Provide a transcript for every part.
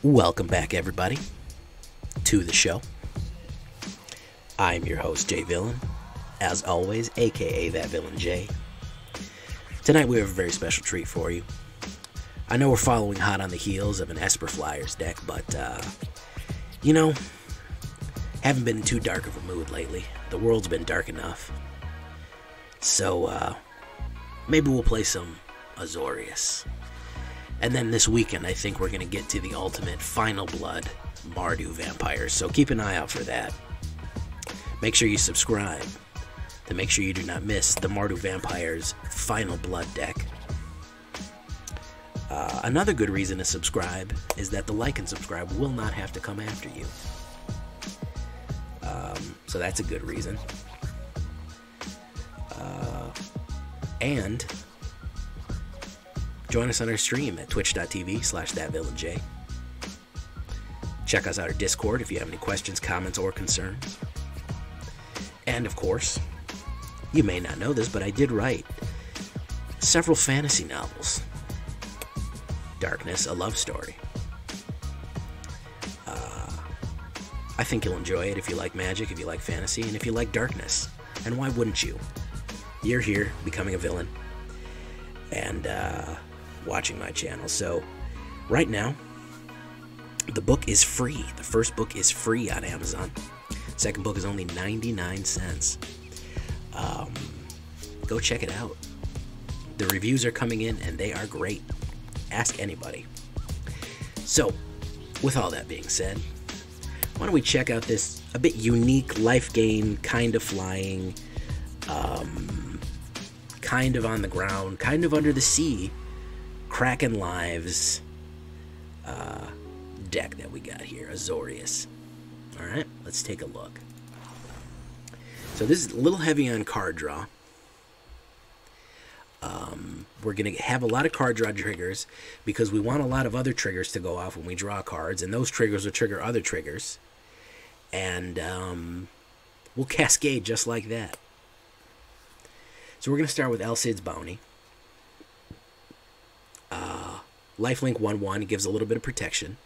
Welcome back, everybody, to the show. I'm your host, Jay Villain, as always, aka That Villain Jay. Tonight we have a very special treat for you. I know we're following hot on the heels of an Esper Flyers deck, but, haven't been in too dark of a mood lately. The world's been dark enough. So, maybe we'll play some Azorius. And then this weekend, I think we're going to get to the ultimate Final Blood Mardu Vampires, so keep an eye out for that. Make sure you subscribe to make sure you do not miss the Mardu Vampires Final Blood deck. Another good reason to subscribe is that the like and subscribe will not have to come after you. So that's a good reason. And join us on our stream at twitch.tv/thatvillainj. Check us out our Discord if you have any questions, comments, or concerns. And of course, you may not know this, but I did write several fantasy novels. Darkness, a love story. I think you'll enjoy it if you like magic, if you like fantasy, and if you like darkness. And why wouldn't you? You're here, becoming a villain, and watching my channel. So, right now, the book is free. The first book is free on Amazon. Second book is only 99 cents. Go check it out. The reviews are coming in, and they are great. Ask anybody. So, with all that being said, why don't we check out this a bit unique Lifegain, kind of flying, kind of on the ground, kind of under the sea, Kraken Lives deck that we got here, Azorius. Alright, let's take a look. So this is a little heavy on card draw. We're going to have a lot of card draw triggers because we want a lot of other triggers to go off when we draw cards, and those triggers will trigger other triggers. And we'll cascade just like that. So we're going to start with Alseid's Bounty. Lifelink 1/1 gives a little bit of protection.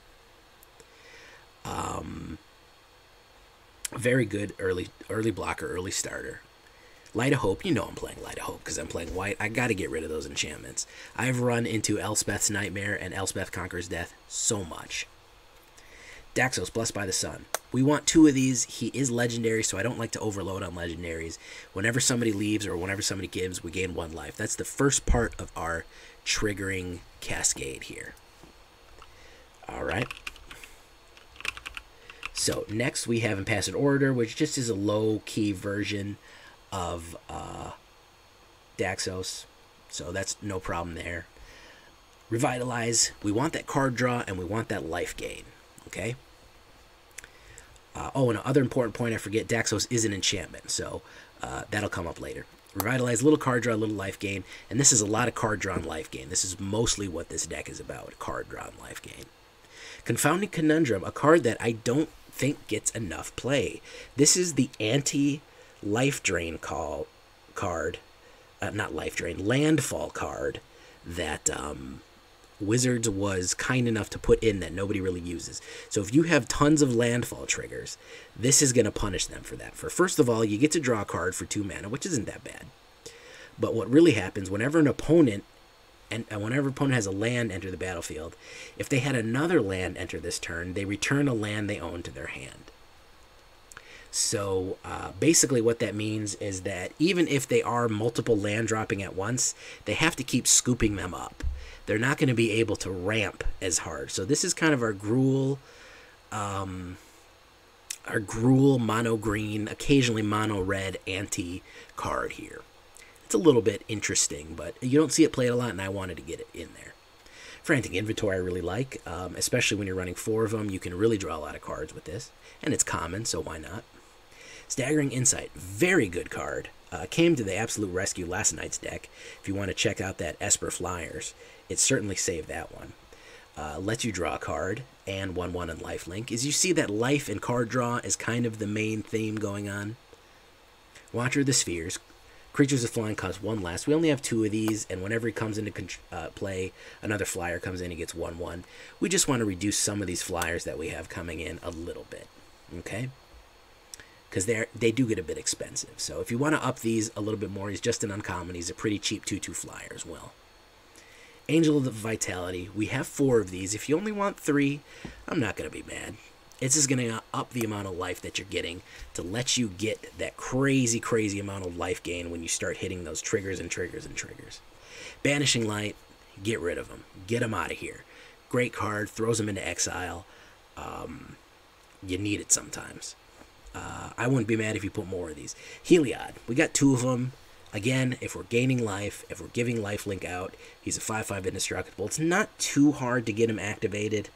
Very good early blocker, early starter. Light of Hope, you know I'm playing Light of Hope because I'm playing white. I got to get rid of those enchantments. I've run into Elspeth's Nightmare and Elspeth Conquers Death so much. Daxos, Blessed by the Sun. We want two of these. He is legendary, so I don't like to overload on legendaries. Whenever somebody leaves or whenever somebody gives, we gain 1 life. That's the first part of our triggering cascade here. Alright. So, next we have Impassioned Orator, which just is a low-key version of Daxos. So that's no problem there. Revitalize. We want that card draw, and we want that life gain. Okay? And another important point I forget, Daxos is an enchantment, so that'll come up later. Revitalize, little card draw, little life gain, and this is a lot of card draw and life gain. This is mostly what this deck is about, card draw and life gain. Confounding Conundrum, a card that I don't think gets enough play. This is the anti-life drain card, not life drain, landfall card that Wizards was kind enough to put in that nobody really uses. So if you have tons of landfall triggers, this is going to punish them for that. First of all, you get to draw a card for 2 mana, which isn't that bad. But what really happens, whenever an opponent, whenever an opponent has a land enter the battlefield, if they had another land enter this turn, they return a land they own to their hand. So basically what that means is that even if they are multiple land dropping at once, they have to keep scooping them up. They're not going to be able to ramp as hard. So this is kind of our Gruul mono green, occasionally mono red anti-card here. It's a little bit interesting, but you don't see it played a lot, and I wanted to get it in there. Frantic Inventory I really like, especially when you're running 4 of them. You can really draw a lot of cards with this, and it's common, so why not? Staggering Insight, very good card. Came to the absolute rescue last night's deck. If you want to check out that Esper Flyers, it certainly saved that one. Lets you draw a card, and 1/1 and lifelink. As you see, that life and card draw is kind of the main theme going on. Watcher of the Spheres, Creatures with flying cost 1 less. We only have 2 of these, and whenever he comes into play, another flyer comes in, he gets 1/1. We just want to reduce some of these flyers that we have coming in a little bit, okay? Because they do get a bit expensive. So if you want to up these a little bit more, he's just an uncommon. He's a pretty cheap 2/2 flyer as well. Angel of the Vitality. We have 4 of these. If you only want 3, I'm not going to be mad. It's just going to up the amount of life that you're getting to let you get that crazy, crazy amount of life gain when you start hitting those triggers and triggers and triggers. Banishing Light, get rid of them. Get them out of here. Great card, throws them into exile. You need it sometimes. I wouldn't be mad if you put more of these. Heliod, we got 2 of them. Again, if we're gaining life, if we're giving lifelink out, he's a 5/5 indestructible. It's not too hard to get him activated.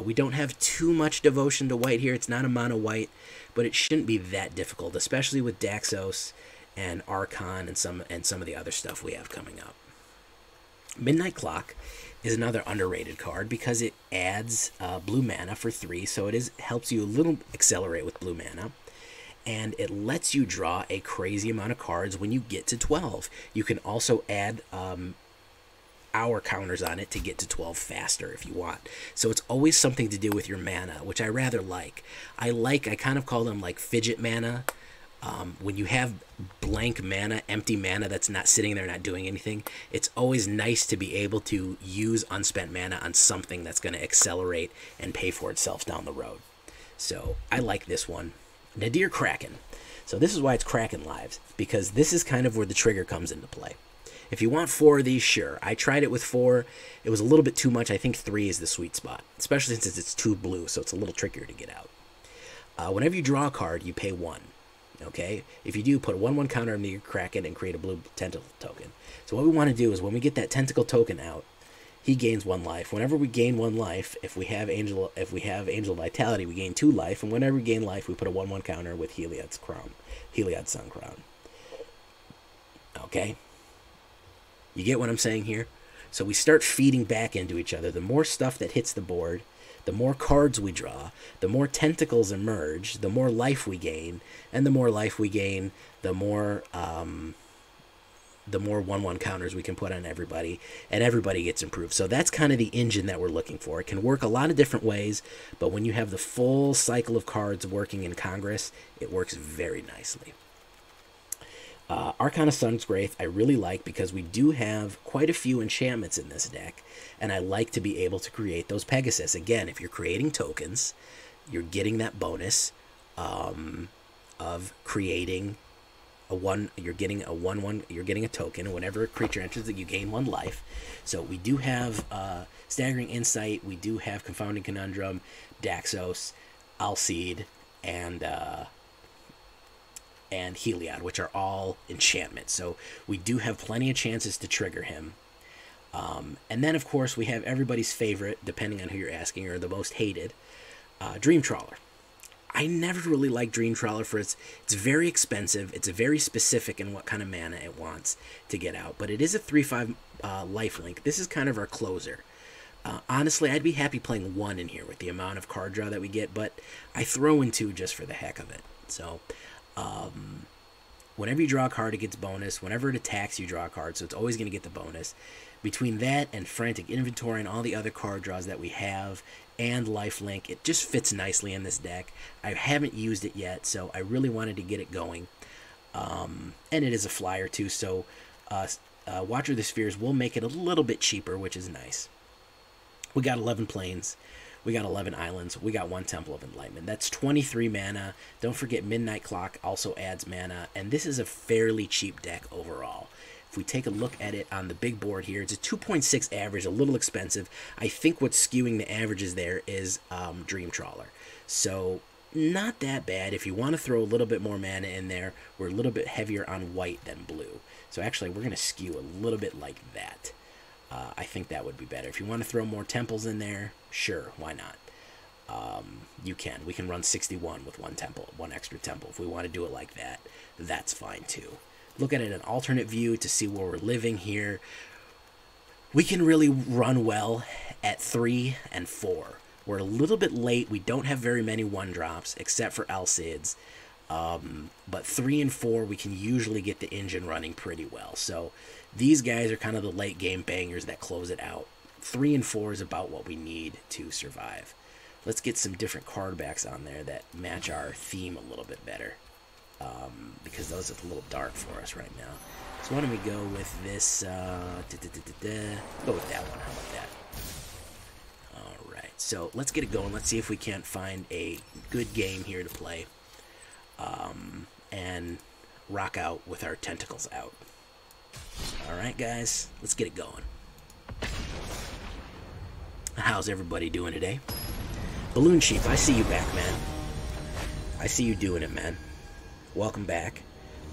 We don't have too much devotion to white here. It's not a mono white, but it shouldn't be that difficult, especially with Daxos and Archon and some of the other stuff we have coming up. Midnight Clock is another underrated card because it adds blue mana for 3, so it helps you a little accelerate with blue mana. And it lets you draw a crazy amount of cards when you get to 12. You can also add hour counters on it to get to 12 faster if you want. So it's always something to do with your mana, which I rather like. I kind of call them like fidget mana. When you have blank mana, empty mana that's not sitting there, not doing anything, it's always nice to be able to use unspent mana on something that's going to accelerate and pay for itself down the road. So I like this one. Nadir Kraken. So this is why it's Kraken Lives, because this is kind of where the trigger comes into play. If you want 4 of these, sure. I tried it with 4. It was a little bit too much. I think 3 is the sweet spot, especially since it's 2 blue, so it's a little trickier to get out. Whenever you draw a card, you pay 1. Okay? If you do, put a 1/1 counter on the Kraken and create a blue tentacle token. So what we want to do is when we get that tentacle token out, he gains 1 life. Whenever we gain 1 life, if we have Angel Vitality, we gain 2 life, and whenever we gain life, we put a 1/1 counter with Heliod's Sun Crown. Okay? You get what I'm saying here? So we start feeding back into each other. The more stuff that hits the board, the more cards we draw, the more tentacles emerge, the more life we gain, and the more life we gain, the more 1/1 counters we can put on everybody, and everybody gets improved. So that's kind of the engine that we're looking for. It can work a lot of different ways, but when you have the full cycle of cards working in Congress, it works very nicely. Arcana Sun's Wraith I really like because we do have quite a few enchantments in this deck, and I like to be able to create those Pegasus. Again, if you're creating tokens, you're getting that bonus of creating you're getting a 1/1, you're getting a token, and whenever a creature enters that you gain 1 life. So we do have Staggering Insight, we do have Confounding Conundrum, Daxos, Alseid, and Heliod, which are all enchantments. So we do have plenty of chances to trigger him. And then, of course, we have everybody's favorite, depending on who you're asking, or the most hated, Dream Trawler. I never really liked Dream Trawler for it's very expensive. It's very specific in what kind of mana it wants to get out. But it is a 3/5 lifelink. This is kind of our closer. Honestly, I'd be happy playing 1 in here with the amount of card draw that we get, but I throw in 2 just for the heck of it. So whenever you draw a card, it gets bonus. Whenever it attacks, you draw a card, so it's always going to get the bonus. Between that and Frantic Inventory and all the other card draws that we have, and lifelink, it just fits nicely in this deck. I haven't used it yet, so I really wanted to get it going. And it is a flyer too, so Watcher of the Spheres will make it a little bit cheaper, which is nice. We got 11 planes. We got 11 islands. We got 1 Temple of Enlightenment. That's 23 mana. Don't forget Midnight Clock also adds mana. And this is a fairly cheap deck overall. If we take a look at it on the big board here, it's a 2.6 average, a little expensive. I think what's skewing the averages there is Dream Trawler. So not that bad. If you want to throw a little bit more mana in there, we're a little bit heavier on white than blue. So actually, we're going to skew a little bit like that. I think that would be better. If you want to throw more temples in there, sure, why not? You can. We can run 61 with 1 temple, 1 extra temple. If we want to do it like that, that's fine too. Look at it in an alternate view to see where we're living here. We can really run well at 3 and 4. We're a little bit late. We don't have very many 1-drops, except for Alseid's. But 3 and 4, we can usually get the engine running pretty well. So these guys are kind of the late game bangers that close it out. 3 and 4 is about what we need to survive. Let's get some different card backs on there that match our theme a little bit better. Because those are a little dark for us right now. So why don't we go with this, go with that one, how about that? Alright, so let's get it going. Let's see if we can't find a good game here to play. And rock out with our tentacles out. Alright guys, let's get it going. How's everybody doing today? Balloon Sheep, I see you back, man. I see you doing it, man. Welcome back.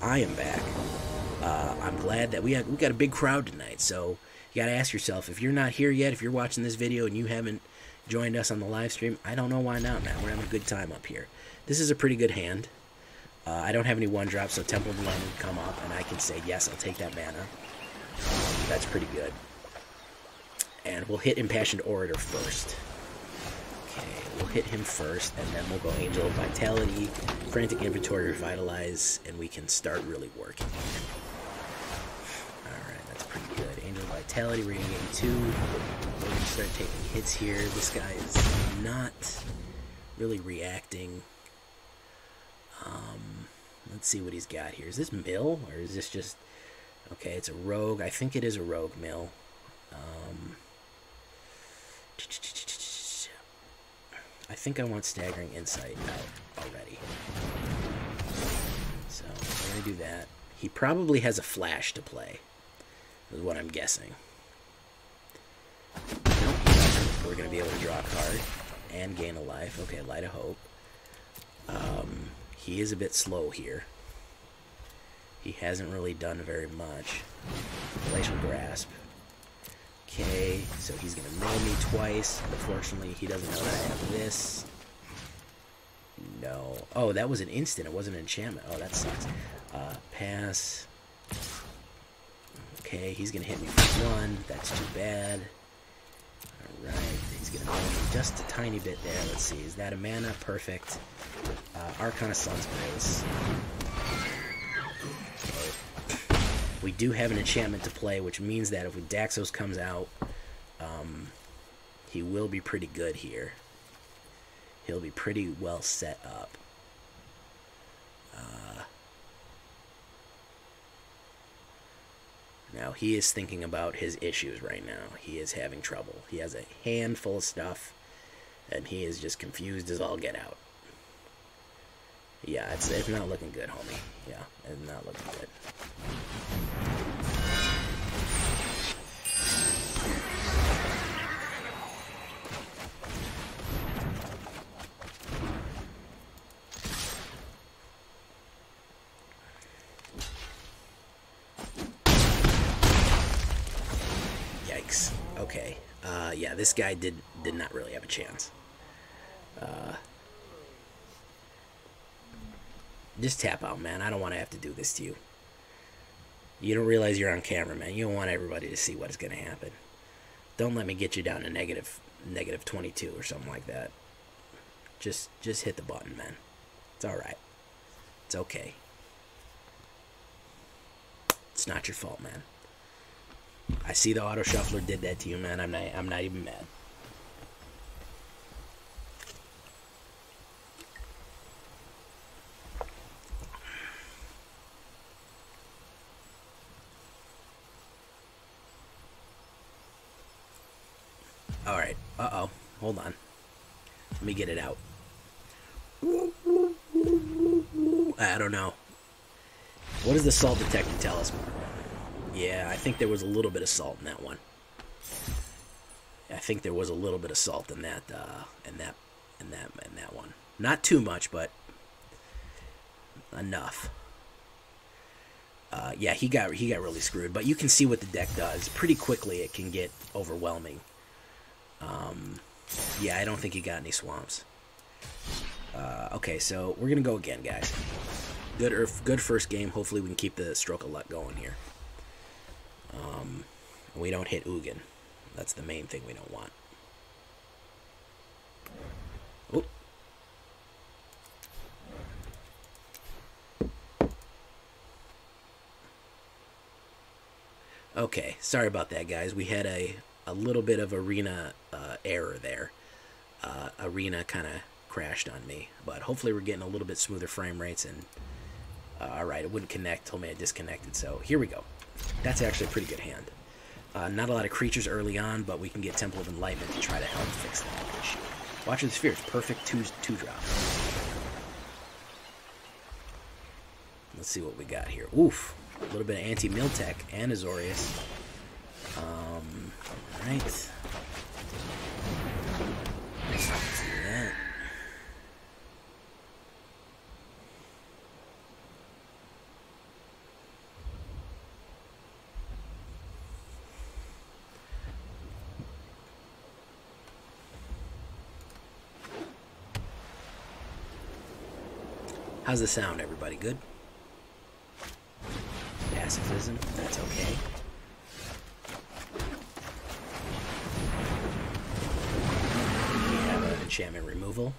I am back. I'm glad that we got a big crowd tonight, so you gotta ask yourself, if you're not here yet, if you're watching this video and you haven't joined us on the live stream, I don't know why not, man. We're having a good time up here. This is a pretty good hand. I don't have any 1-drops, so Temple of Enlightenment would come up, and I can say, yes, I'll take that mana. That's pretty good. And we'll hit Impassioned Orator first. Okay, we'll hit him first, and then we'll go Angel of Vitality, Frantic Inventory, Revitalize, and we can start really working. Alright, that's pretty good. Angel of Vitality, we're going to gain 2. We're going to start taking hits here. This guy is not really reacting. Let's see what he's got here. Is this mill, or is this just... Okay, it's a rogue. I think it is a rogue mill. I think I want Staggering Insight out already. So, we're going to do that. He probably has a flash to play, is what I'm guessing. Nope, we're going to be able to draw a card and gain a life. Okay, Light of Hope. He is a bit slow here. He hasn't really done very much. Glacial Grasp. Okay, so he's going to mill me twice. Unfortunately, he doesn't know that I have this. No. Oh, that was an instant. It wasn't an enchantment. Oh, that sucks. Pass. Okay, he's going to hit me for 1. That's too bad. Alright, he's going to mill me just a tiny bit there. Let's see. Is that a mana? Perfect. Archon of Sun's Grace. Okay. We do have an enchantment to play, which means that if Daxos comes out, he will be pretty good here. He'll be pretty well set up. Now, he is thinking about his issues right now. He is having trouble. He has a handful of stuff, and he is just confused as all get out. Yeah, it's not looking good, homie. Yeah, it's not looking good. Yikes. Okay. Yeah, this guy did not really have a chance. Just tap out, man. I don't want to have to do this to you. You don't realize you're on camera, man. You don't want everybody to see what is going to happen. Don't let me get you down to negative 22 or something like that. Just hit the button, man. It's alright. It's okay. It's not your fault, man. I see the auto shuffler did that to you, man. I'm not even mad. Alright. Uh-oh. Hold on. Let me get it out. I don't know. What does the salt detector tell us? Yeah, I think there was a little bit of salt in that one. I think there was a little bit of salt in that one. Not too much, but enough. Yeah, he got really screwed. But you can see what the deck does. Pretty quickly, it can get overwhelming. Yeah, I don't think he got any swamps. Okay, so we're gonna go again, guys. Good first game. Hopefully, we can keep the stroke of luck going here. We don't hit Ugin. That's the main thing we don't want. Oh. Okay, sorry about that, guys. We had a little bit of arena error there. Arena kind of crashed on me, but hopefully we're getting a little bit smoother frame rates. And all right, it wouldn't connect, told me I disconnected, so here we go. That's actually a pretty good hand. Not a lot of creatures early on, but we can get Temple of Enlightenment to try to help fix that issue. Watch the Spheres, perfect two drop. Let's see what we got here. Oof, a little bit of anti-Miltech and Azorius. Alright. Let's do that. How's the sound, everybody? Good? Pacifism, that's okay. We have an enchantment removal.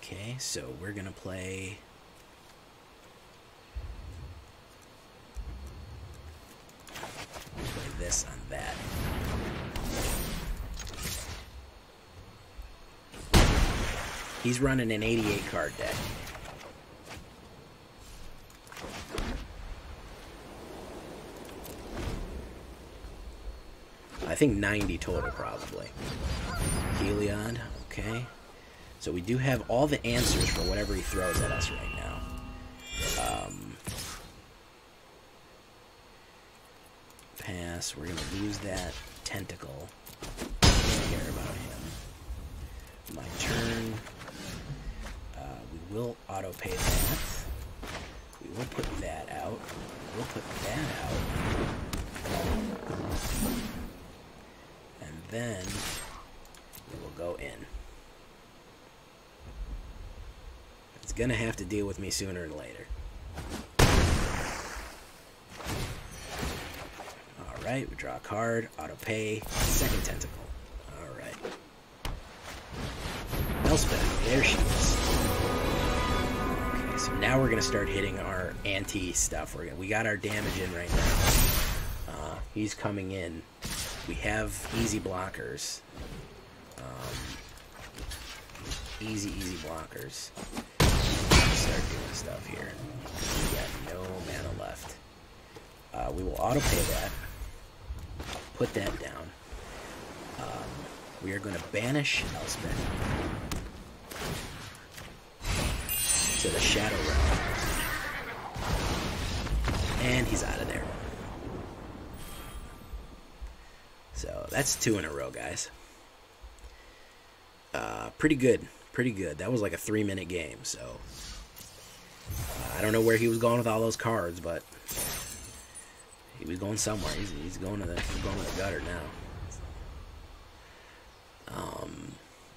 Okay, so we're gonna play this on that. He's running an 88 card deck. I think 90 total, probably. Heliod, okay. So we do have all the answers for whatever he throws at us right now. Pass, we're going to lose that tentacle. Don't care about him. My turn. We will auto pay that. We will put that out. We'll put that out. And then we will go in. It's gonna have to deal with me sooner or later. Alright, we draw a card, auto pay, second tentacle. Alright. Elspeth, there she is. Okay, so now we're gonna start hitting our anti stuff. We got our damage in right now. He's coming in. We have easy blockers. Easy blockers. Start doing stuff here. We got no mana left. We will auto pay that. Put that down. We are going to banish Elspeth to the Shadow Realm. And he's out of there. So that's 2 in a row, guys. Pretty good. Pretty good. That was like a 3-minute game, so I don't know where he was going with all those cards, but he was going somewhere. He's going to the gutter now.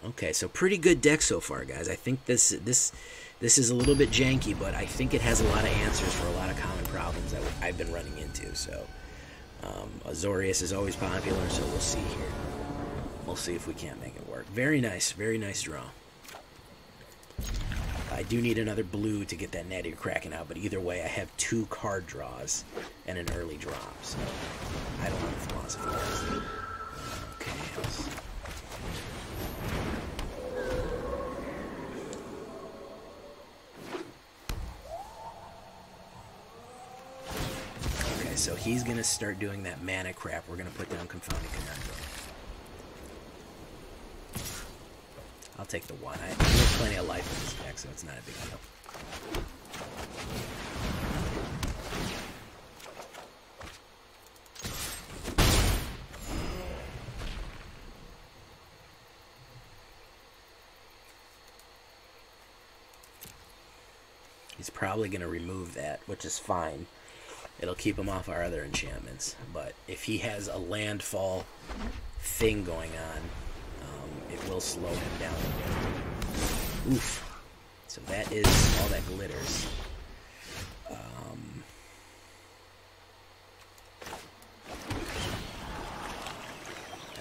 Okay, so pretty good deck so far, guys. I think this is a little bit janky, but I think it has a lot of answers for a lot of common problems that I've been running into. So Azorius is always popular, so we'll see here. We'll see if we can't make it work. Very nice draw. I do need another blue to get that Nadir Kraken out, but either way, I have 2 card draws and an early drop, so I don't know the philosophy. Okay, so he's going to start doing that mana crap. We're going to put down Confounding Conundrum. I'll take the 1. I have plenty of life in this deck, so it's not a big deal. He's probably going to remove that, which is fine. It'll keep him off our other enchantments. But if he has a landfall thing going on, it will slow him down a bit. Oof. So that is all that glitters. I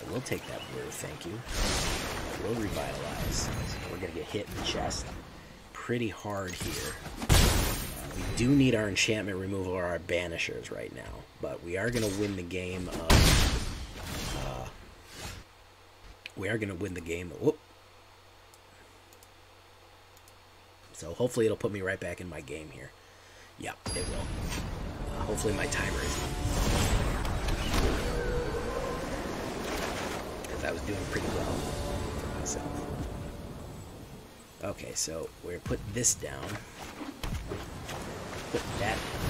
will take that blue, thank you. we'll Revitalize. We're going to get hit in the chest pretty hard here. We do need our enchantment removal or our banishers right now, but we are going to win the game of... we are going to win the game of... Whoop. So hopefully it'll put me right back in my game here. Yep, it will. Hopefully my timer is on. Because I was doing pretty well for myself. Okay, so we're going to put this down. Put that down.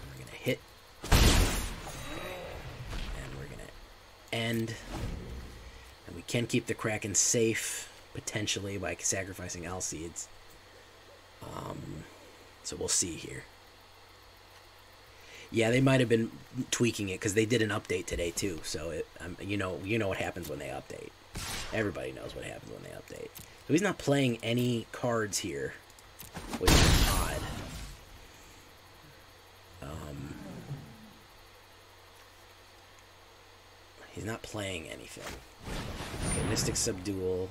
We're going to hit. Okay. And we're going to end. And we can keep the Kraken safe, potentially, by sacrificing Alseids. So we'll see here. Yeah, they might have been tweaking it because they did an update today too. So you know what happens when they update. Everybody knows what happens when they update. So he's not playing any cards here, which is odd. He's not playing anything. Okay, Mystic Subdual.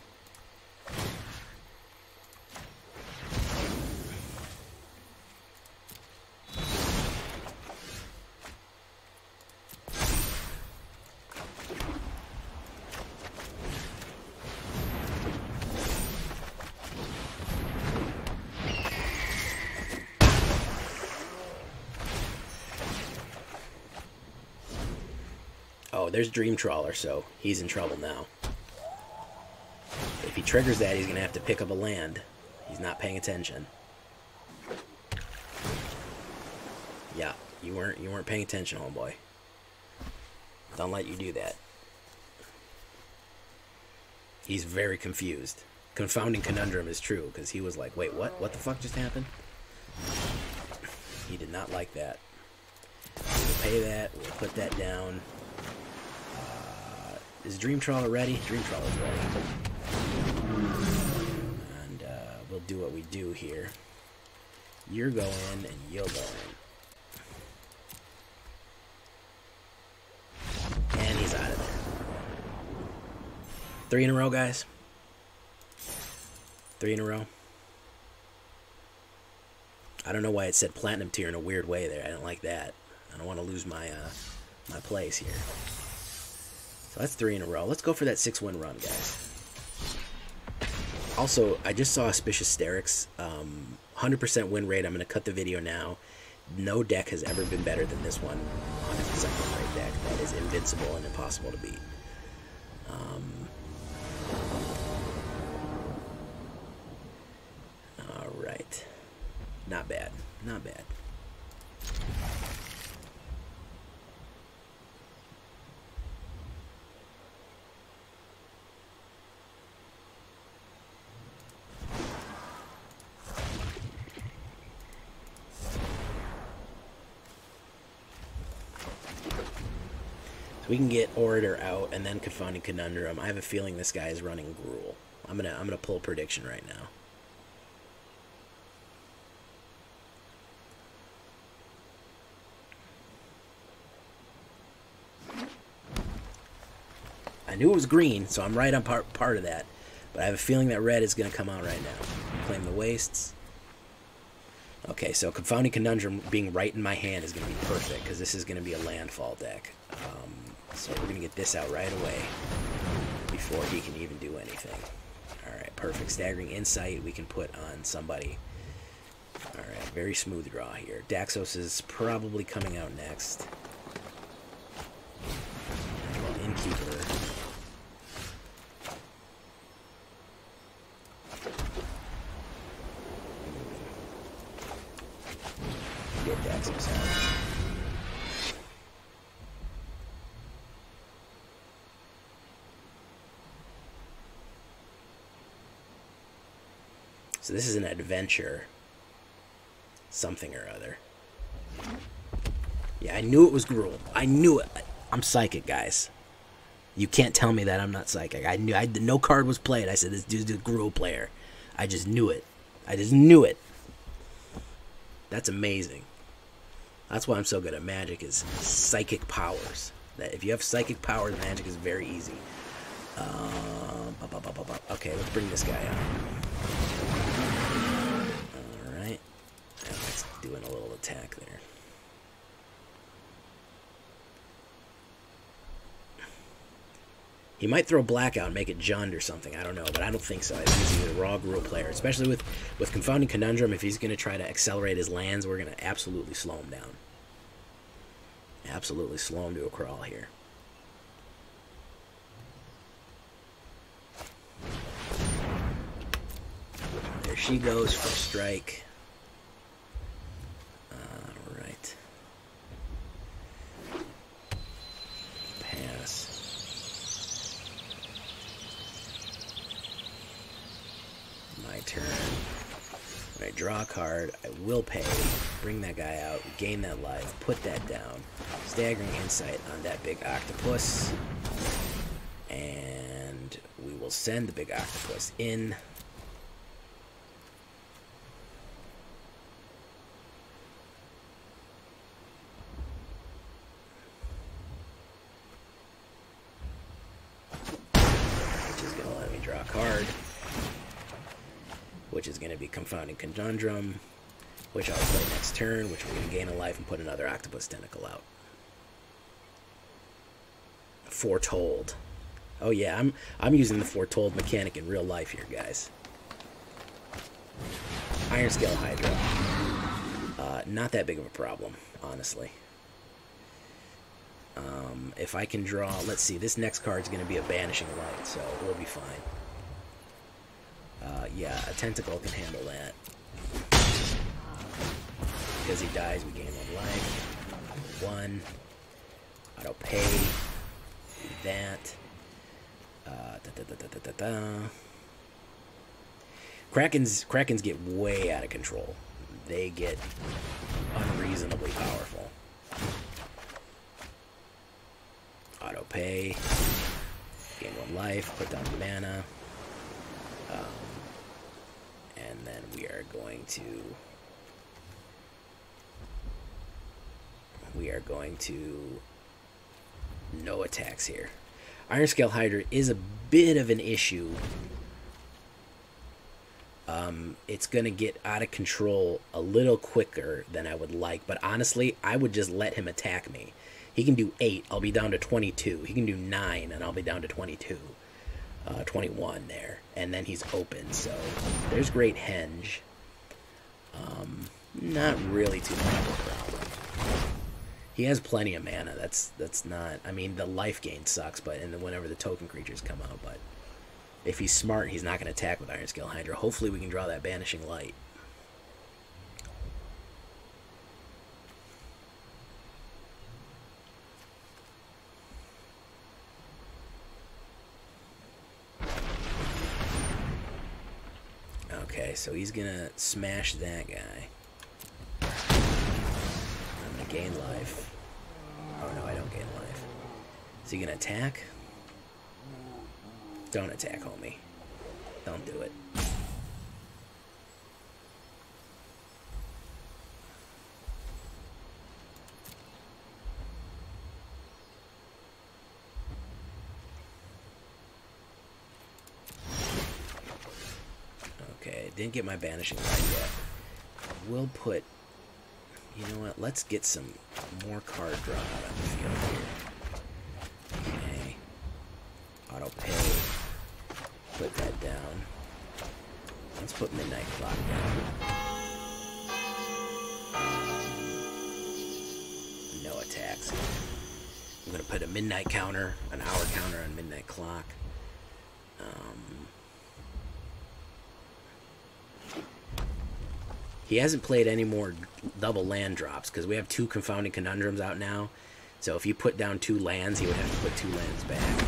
Oh, there's Dream Trawler, so he's in trouble now. If he triggers that, he's going to have to pick up a land. He's not paying attention. Yeah, you weren't paying attention, homeboy. Don't let you do that. He's very confused. Confounding Conundrum is true, because he was like, wait, what? What the fuck just happened? He did not like that. We'll pay that. We'll put that down. Is Dream Trawler ready? Dream Trawler's ready. And we'll do what we do here. You're going and you'll go in. And he's out of there. 3 in a row, guys. 3 in a row. I don't know why it said Platinum tier in a weird way there. I don't like that. I don't want to lose my my place here. So that's 3 in a row. Let's go for that 6-win run, guys. Also, I just saw Auspicious Sterix. 100% win rate. I'm going to cut the video now. No deck has ever been better than this one. 100% win rate deck. That is invincible and impossible to beat. Alright. Not bad. Not bad. So we can get Orator out and then Confounding Conundrum. I have a feeling this guy is running Gruul. I'm gonna pull a prediction right now. I knew it was green, so I'm right on part of that. But I have a feeling that red is going to come out right now. Claim the wastes. Okay, so Confounding Conundrum being right in my hand is going to be perfect, because this is going to be a landfall deck. So we're going to get this out right away before he can even do anything. Alright, perfect. Staggering Insight we can put on somebody. Alright, very smooth draw here. Daxos is probably coming out next. Innkeeper. Get Daxos out. So this is an adventure. Something or other. Yeah, I knew it was Gruul. I knew it. I'm psychic, guys. You can't tell me that I'm not psychic. I knew. No card was played. I said, this dude's a Gruul player. I just knew it. I just knew it. That's amazing. That's why I'm so good at Magic, is psychic powers. That if you have psychic power, the magic is very easy. Okay, let's bring this guy out. Alright. Let's doing a little attack there. He might throw Blackout and make it Jund or something. I don't know, but I don't think so. I think he's a raw Gruul player, especially with Confounding Conundrum. If he's going to try to accelerate his lands, we're going to absolutely slow him down. Absolutely slow him to a crawl here. There she goes for strike. Alright. Pass. My turn. When I draw a card, I will pay, bring that guy out, gain that life, put that down, Staggering Insight on that big octopus, and we will send the big octopus in. Which is going to let me draw a card. Which is going to be Confounding Conundrum, which I'll play next turn, which we're going to gain a life and put another Octopus Tentacle out. Foretold. Oh yeah, I'm using the Foretold mechanic in real life here, guys. Iron-Scale Hydra. Not that big of a problem, honestly. If I can draw, let's see, this next card is going to be a Banishing Light, so we'll be fine. Yeah, a Tentacle can handle that. Because he dies, we gain 1 life. 1. Auto pay. Do that. Krakens get way out of control. They get unreasonably powerful. Auto pay. Gain 1 life. Put down the mana. And then we are going to no attacks here. Iron-Scale Hydra is a bit of an issue. It's going to get out of control a little quicker than I would like, but honestly, I would just let him attack me. He can do 8, I'll be down to 22. He can do 9, and I'll be down to 22. 21 there, and then he's open, so there's great henge. Not really too much of a problem. He has plenty of mana. That's not, I mean, the life gain sucks, but and whenever the token creatures come out, but if he's smart, he's not going to attack with Iron-Scale Hydra. Hopefully we can draw that Banishing Light. Okay, so he's gonna smash that guy. I'm gonna gain life. Oh no, I don't gain life. Is he gonna attack? Don't attack, homie. Don't do it. Okay, didn't get my Banishing Light yet. We'll put... You know what? Let's get some more card draw out on the field here. Okay. Auto pay. Put that down. Let's put Midnight Clock down. No attacks. I'm going to put a Midnight counter, an hour counter on Midnight Clock. He hasn't played any more double land drops because we have 2 Confounding Conundrums out now. So if you put down 2 lands, he would have to put 2 lands back,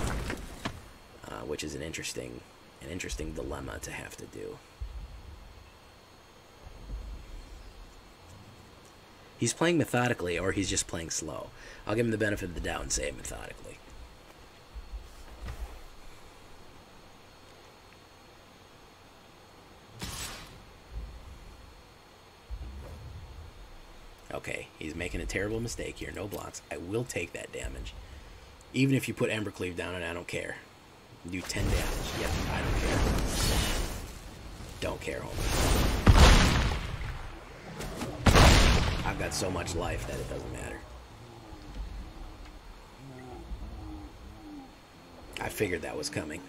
which is an interesting dilemma to have to do. He's playing methodically, or he's just playing slow. I'll give him the benefit of the doubt and say methodically. Okay, he's making a terrible mistake here. No blocks. I will take that damage. Even if you put Embercleave down, and I don't care. Do 10 damage. Yep, I don't care. Don't care, homie. I've got so much life that it doesn't matter. I figured that was coming.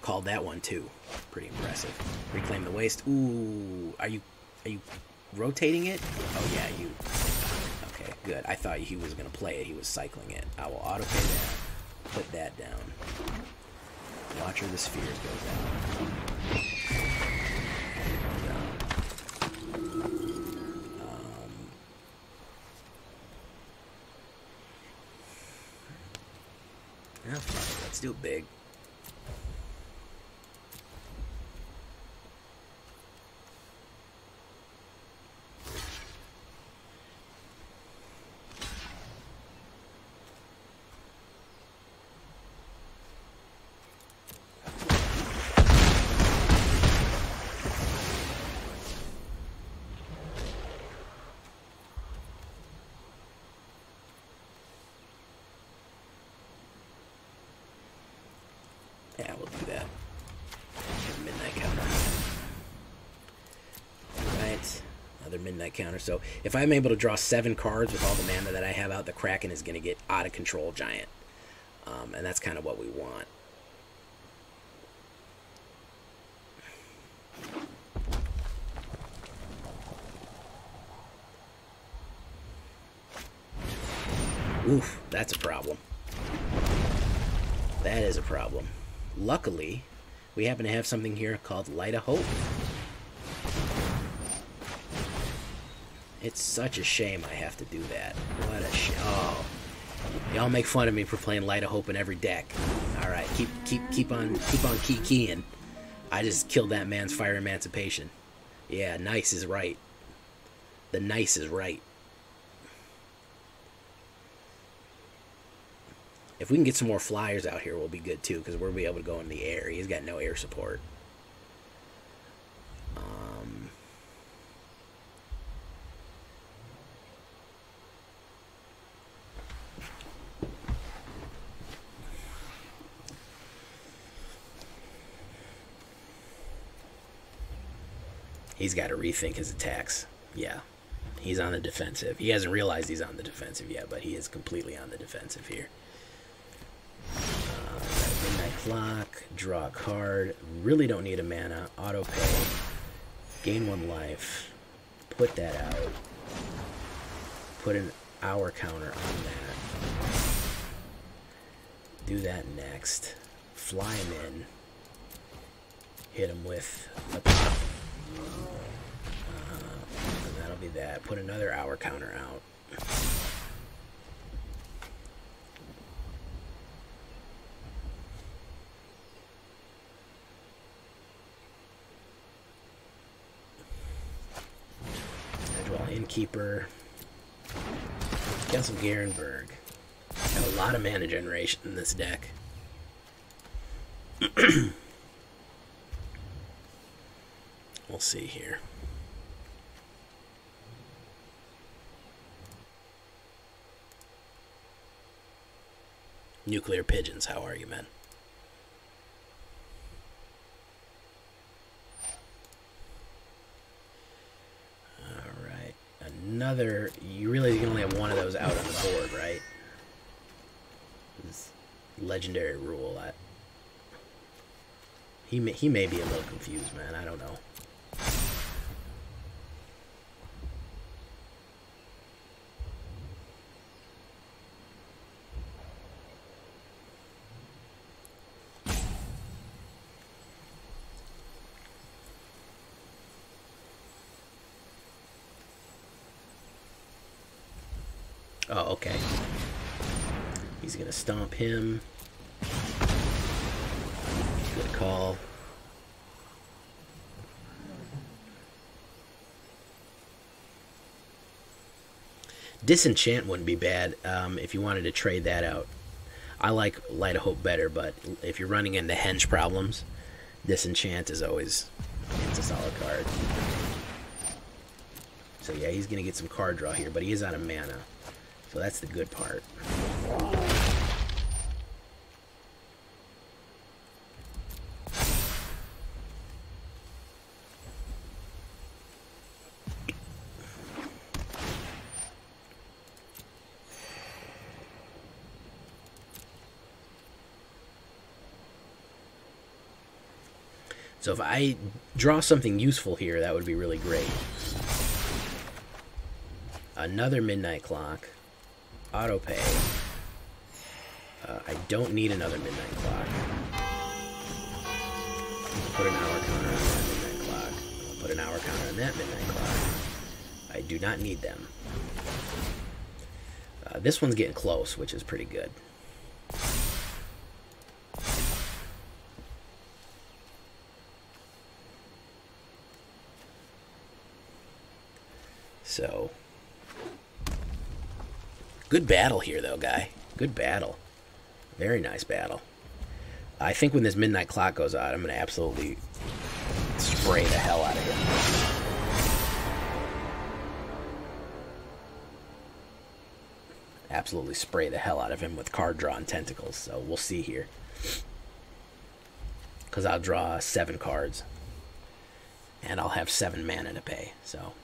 Called that one too. Pretty impressive. Reclaim the waste. Ooh, are you rotating it? Oh yeah, you. Okay, good. I thought he was gonna play it. He was cycling it. I will auto pay that. Put that down. Watch where the spheres go down. Oh, fuck, let's do it big. Yeah, we'll do that. Midnight counter. Alright. Another midnight counter. So if I'm able to draw 7 cards with all the mana that I have out, the Kraken is going to get out of control giant. And that's kind of what we want. Oof, that's a problem. That is a problem. Luckily, we happen to have something here called Light of Hope. It's such a shame I have to do that. What a shame. Oh, y'all make fun of me for playing Light of Hope in every deck. All right, keep on keying. I just killed that man's Fire Emancipation. Yeah, nice is right. The nice is right. If we can get some more flyers out here, we'll be good too, because we'll be able to go in the air. He's got no air support. He's got to rethink his attacks. Yeah, he's on the defensive. He hasn't realized he's on the defensive yet, but he is completely on the defensive here. Midnight Clock, draw a card, really don't need a mana, auto pay, gain 1 life, put that out, put an hour counter on that, do that next, fly him in, hit him with a pop, and that'll be that, put another hour counter out. Innkeeper. Got some Garenberg. Got a lot of mana generation in this deck. We'll see here. Nuclear Pigeons, how are you, man? Another, you really can only have one of those out on the board, right? This legendary rule. He may be a little confused, man. I don't know. Oh, okay. He's gonna stomp him. Good call. Disenchant wouldn't be bad if you wanted to trade that out. I like Light of Hope better, but if you're running into henge problems, Disenchant is always, it's a solid card. So yeah, he's gonna get some card draw here, but he is out of mana. So that's the good part. So if I draw something useful here, that would be really great. Another Midnight Clock. Auto pay. I don't need another Midnight Clock. Put an hour counter on that Midnight Clock. I'll put an hour counter on that Midnight Clock. I do not need them. This one's getting close, which is pretty good. So, good battle here, though, guy. Good battle. Very nice battle. I think when this Midnight Clock goes out, I'm going to absolutely spray the hell out of him. Absolutely spray the hell out of him with card draw and tentacles. So, we'll see here. Because I'll draw 7 cards. And I'll have 7 mana to pay, so...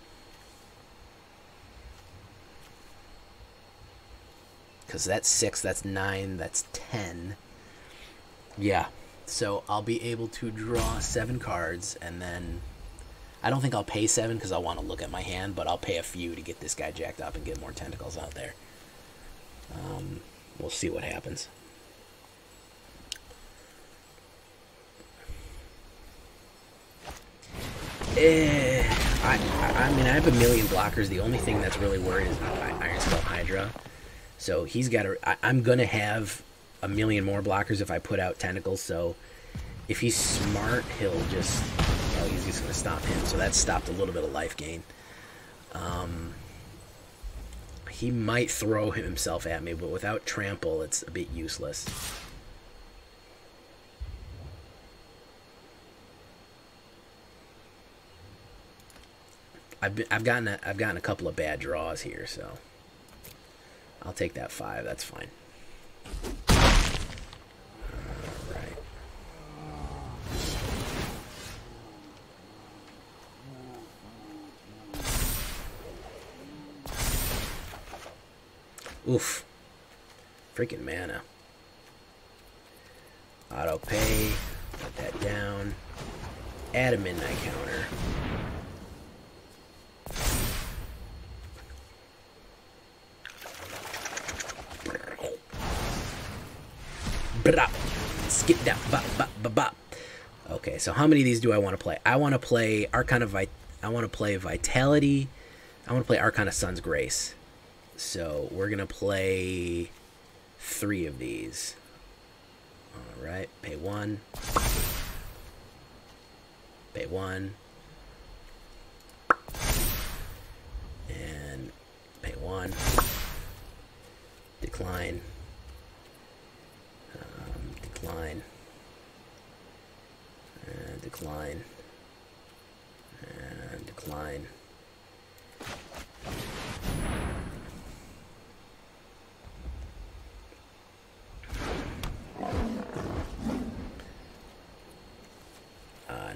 Because that's 6, that's 9, that's 10. Yeah, so I'll be able to draw 7 cards, and then... I don't think I'll pay 7 because I want to look at my hand, but I'll pay a few to get this guy jacked up and get more tentacles out there. We'll see what happens. I mean, I have a million blockers. The only thing that's really worried is Iron Skull Hydra. So he's got to... I'm going to have a million more blockers if I put out tentacles. So if he's smart, he'll just... Well, he's just going to stop him. So that stopped a little bit of life gain. He might throw himself at me, but without trample, it's a bit useless. I've gotten a couple of bad draws here, so I'll take that 5. That's fine. All right. Oof. Freaking mana. Auto pay. Put that down. Add a midnight counter. Skip that. Okay, so how many of these do I want to play? I want to play Archon of I want to play Vitality. I want to play Archon of Sun's Grace. So we're gonna play 3 of these. All right, pay 1. Pay 1. And pay 1. Decline. Decline. And decline. And decline.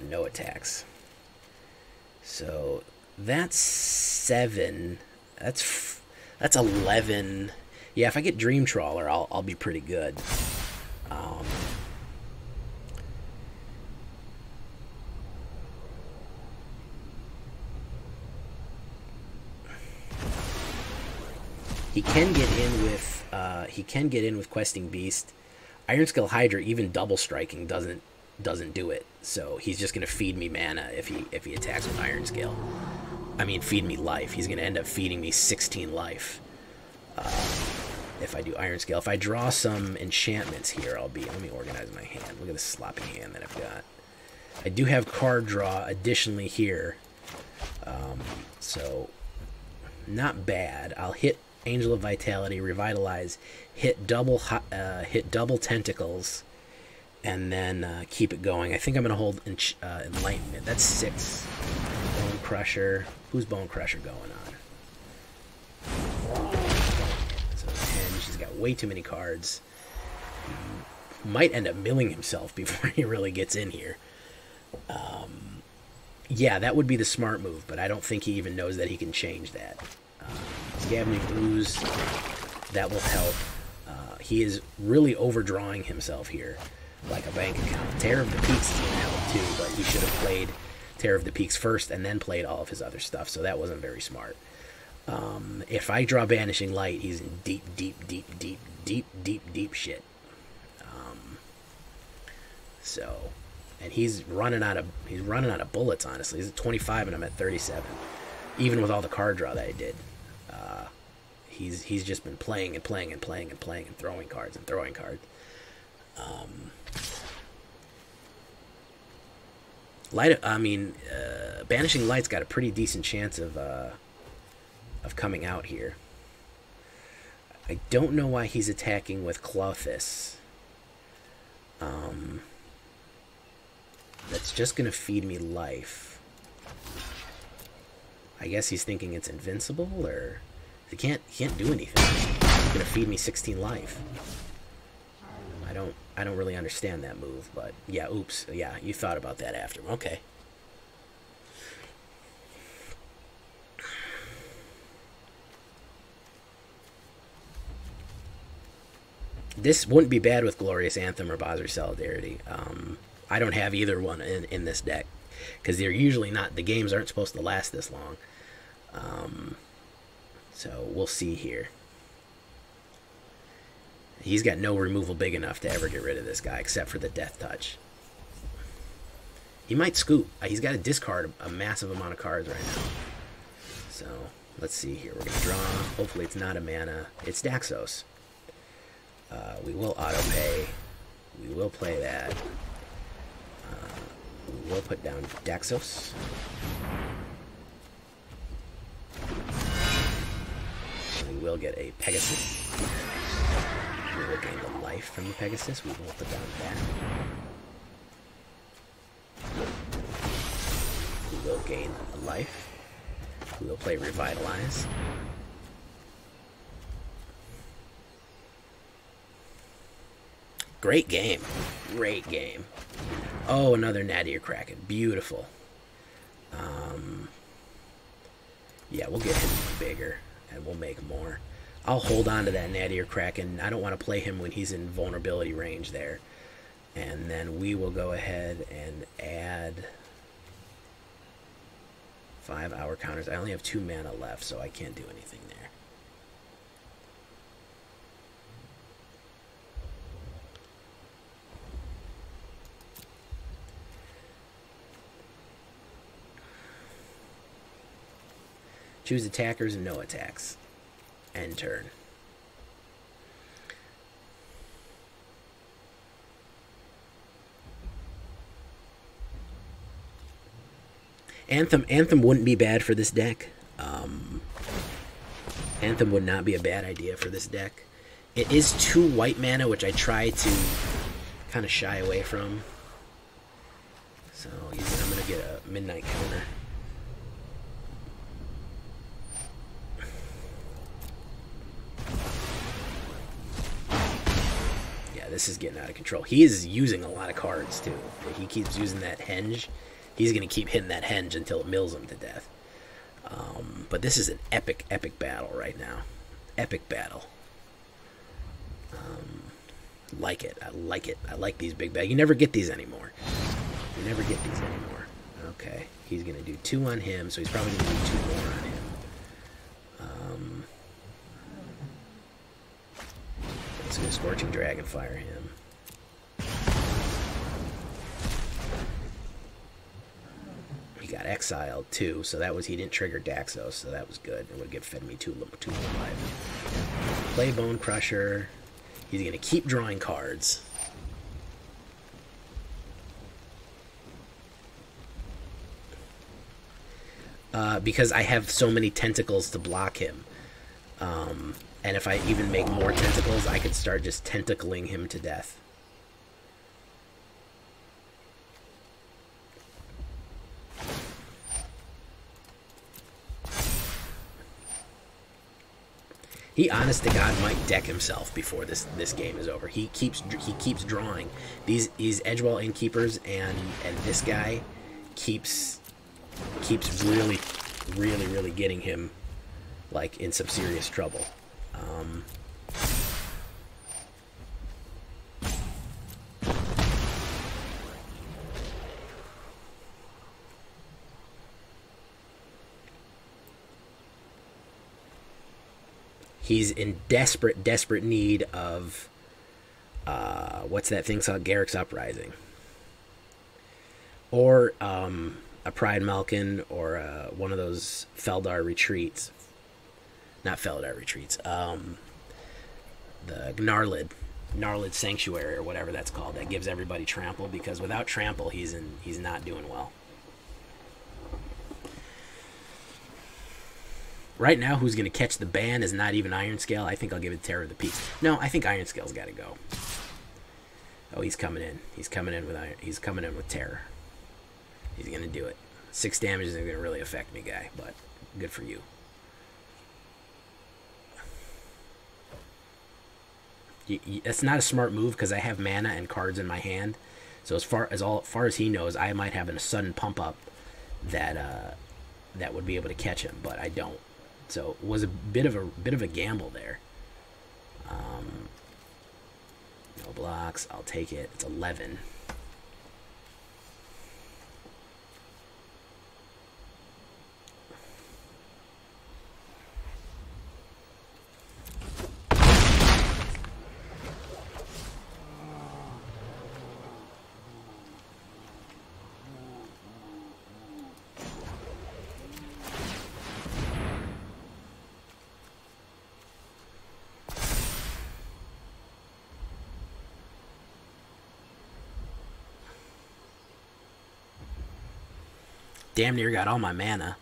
No attacks. So that's 7. That's 11. Yeah, if I get Dream Trawler, I'll be pretty good. He can get in with Questing Beast. Iron Skull Hydra, even double striking doesn't do it. So he's just gonna feed me mana if he attacks with Iron Scale. I mean, feed me life. He's gonna end up feeding me 16 life if I do Iron Scale. If I draw some enchantments here, let me organize my hand. Look at this sloppy hand that I've got. I do have card draw additionally here, so not bad. I'll hit Angel of Vitality, Revitalize, hit double tentacles, and then keep it going. I think I'm going to hold Enlightenment. That's 6. Bone Crusher. Who's Bone Crusher going on? got way too many cards. He might end up milling himself before he really gets in here. Yeah, that would be the smart move, but I don't think he even knows that he can change that. Scavenging Ooze, that will help. He is really overdrawing himself here, like a bank account. Terror of the Peaks is going to help too, but he should have played Terror of the Peaks first and then played all of his other stuff, so that wasn't very smart. If I draw Banishing Light, he's in deep, deep, deep, deep, deep, deep, deep shit. So, and he's running out of bullets. Honestly, he's at 25 and I'm at 37. Even with all the card draw that I did, he's just been playing and playing and playing and playing and throwing cards and throwing cards. Banishing Light's got a pretty decent chance of coming out here. I don't know why he's attacking with Clothis. That's just gonna feed me life. I guess he's thinking it's invincible, or he can't do anything. He's gonna feed me 16 life. I don't really understand that move, but yeah, oops. Yeah, you thought about that after. Okay. This wouldn't be bad with Glorious Anthem or Bazar Solidarity. I don't have either one in this deck, because they're usually not, the games aren't supposed to last this long. So we'll see here. He's got no removal big enough to ever get rid of this guy, except for the Death Touch. He might scoop. He's got to discard a massive amount of cards right now. So let's see here. We're going to draw. Hopefully it's not a mana. It's Daxos. We will auto pay. We will play that. We will put down Daxos. We will get a Pegasus. We will gain the life from the Pegasus. We will put down that. We will gain a life. We will play Revitalize. Great game. Great game. Oh, another Nadir Kraken. Beautiful. Yeah, we'll get him bigger, and we'll make more. I'll hold on to that Nadir Kraken. I don't want to play him when he's in vulnerability range there. And then we will go ahead and add 5-hour counters. I only have 2 mana left, so I can't do anything there. Choose attackers and no attacks. End turn. Anthem wouldn't be bad for this deck. Anthem would not be a bad idea for this deck. It is 2 white mana, which I try to kind of shy away from. So I'm going to get a Midnight counter. This is getting out of control. He is using a lot of cards, too. If he keeps using that henge, he's going to keep hitting that henge until it mills him to death. But this is an epic, epic battle right now. Epic battle. Like it. I like it. I like these big battles. You never get these anymore. You never get these anymore. Okay. He's going to do 2 on him, so he's probably going to do 2 more on him. Let's go Scorching Dragon Fire him. He got exiled too, so that was, he didn't trigger Daxos, so that was good. It would have fed me 2 more life. Play Bone Crusher. He's gonna keep drawing cards. Because I have so many tentacles to block him. And if I even make more tentacles, I could start just tentacling him to death. He, honest to God, might deck himself before this game is over. He keeps drawing these Edgewall Innkeepers, and this guy keeps really getting him like in some serious trouble. He's in desperate need of, what's that thing called? Garrick's Uprising. Or a Pride Malkin, or one of those Feldar Retreats. Not Feldar Retreats. The Gnarlid Sanctuary, or whatever that's called. That gives everybody trample, because without trample, he's not doing well. Right now, who's going to catch the ban is not even Ironscale. I think I'll give it Terror of the Peaks. No, I think Ironscale's got to go. Oh, he's coming in. He's coming in with Terror. He's going to do it. 6 damage isn't going to really affect me, guy, but good for you. That's not a smart move, because I have mana and cards in my hand. So as far as he knows, I might have a sudden pump up that would be able to catch him, but I don't. So it was a bit of a gamble there. No blocks. I'll take it. It's 11. Damn near got all my mana.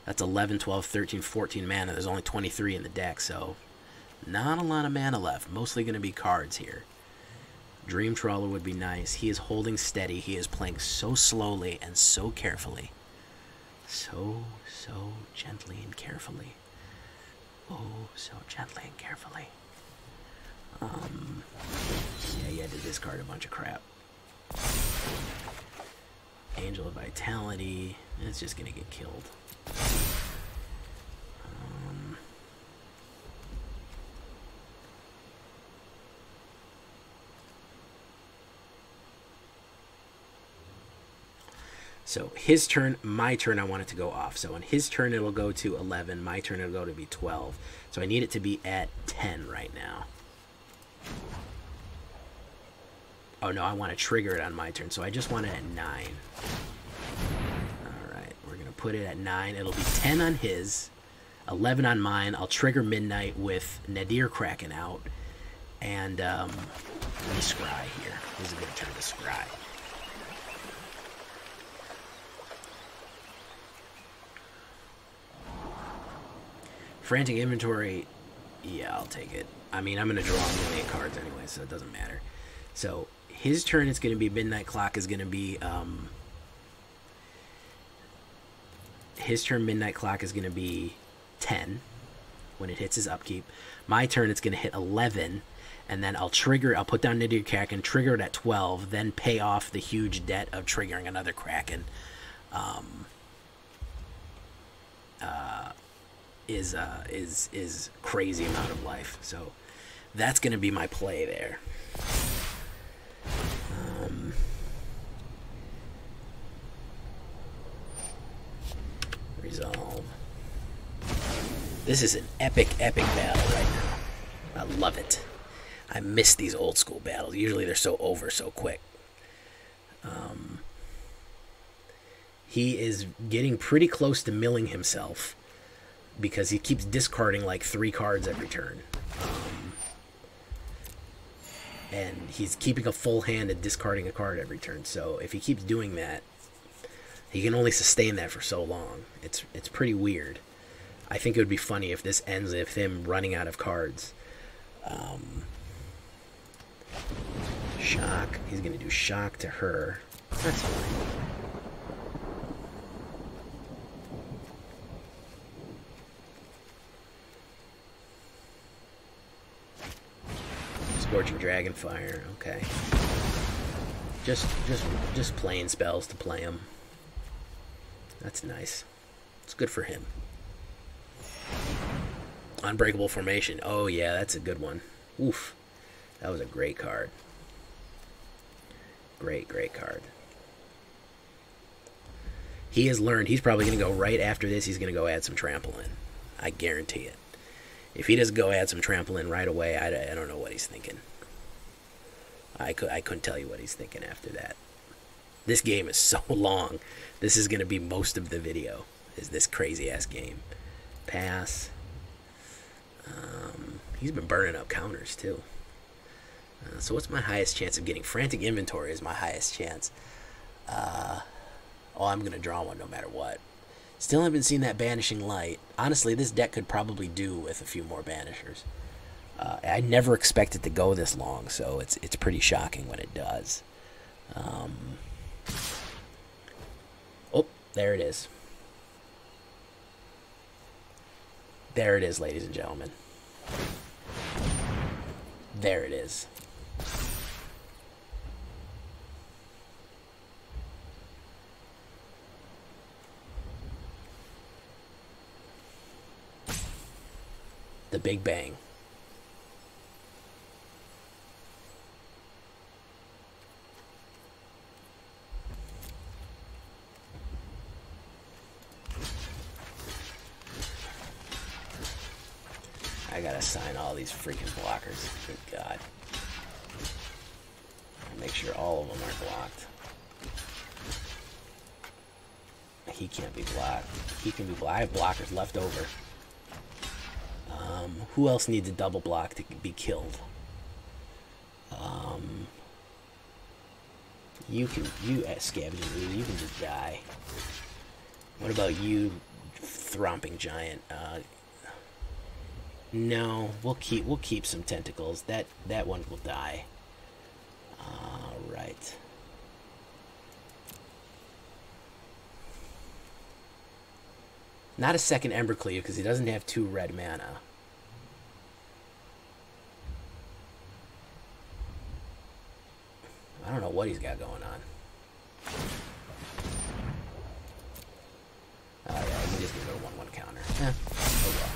That's 11, 12, 13, 14 mana. There's only 23 in the deck, so not a lot of mana left. Mostly going to be cards here. Dream Trawler would be nice. He is holding steady. He is playing so slowly and so carefully. So gently and carefully. Oh, so gently and carefully. Yeah, you had to discard a bunch of crap. Angel of Vitality. It's just gonna get killed. So his turn, my turn, I want it to go off. So on his turn, it'll go to 11. My turn, it'll go to be 12. So I need it to be at 10 right now. Oh no, I want to trigger it on my turn, so I just want it at 9. Alright, we're going to put it at 9. It'll be 10 on his, 11 on mine. I'll trigger Midnight with Nadir Kraken out. And, let me scry here. This is a good turn to scry. Frantic Inventory, yeah, I'll take it. I mean, I'm going to draw a million cards anyway, so it doesn't matter. So his turn is going to be Midnight Clock is going to be his turn. Midnight Clock is going to be 10 when it hits his upkeep. My turn, it's going to hit 11, and then I'll trigger. I'll put down Nadir Kraken, trigger it at 12, then pay off the huge debt of triggering another Kraken. Is crazy amount of life. So that's going to be my play there. Resolve. This is an epic battle right now. I love it. I miss these old school battles. Usually they're so over so quick. He is getting pretty close to milling himself because he keeps discarding like 3 cards every turn. And he's keeping a full hand and discarding a card every turn. So if he keeps doing that, he can only sustain that for so long. It's pretty weird. I think it would be funny if this ends with him running out of cards. Shock. He's going to do shock to her. That's fine. Dragonfire. Okay. Just playing spells to play them. That's nice. It's good for him. Unbreakable Formation. Oh yeah, that's a good one. Oof. That was a great card. Great card. He has learned. He's probably going to go right after this. He's going to go add some Trample in. I guarantee it. If he doesn't go add some Trample in right away, I don't know what he's thinking. I couldn't tell you what he's thinking after that. This game is so long. This is going to be most of the video, is this crazy-ass game. Pass. He's been burning up counters, too. So what's my highest chance of getting? Frantic Inventory is my highest chance. Oh, I'm going to draw one no matter what. Still haven't seen that Banishing Light. Honestly, this deck could probably do with a few more Banishers. I never expect it to go this long, so it's pretty shocking when it does. Oh, there it is. There it is, ladies and gentlemen. There it is. The Big Bang. I gotta sign all these freaking blockers. Good God. Make sure all of them are blocked. He can't be blocked. He can be blocked. I have blockers left over. Who else needs a double block to be killed? You Scavenging Ooze, you can just die. What about you, Thromping Giant? No, we'll keep some tentacles. That one will die. All right. Not a second Embercleave because he doesn't have 2 red mana. I don't know what he's got going on. Oh yeah, he just gave it a 1/1 counter. Eh, oh well.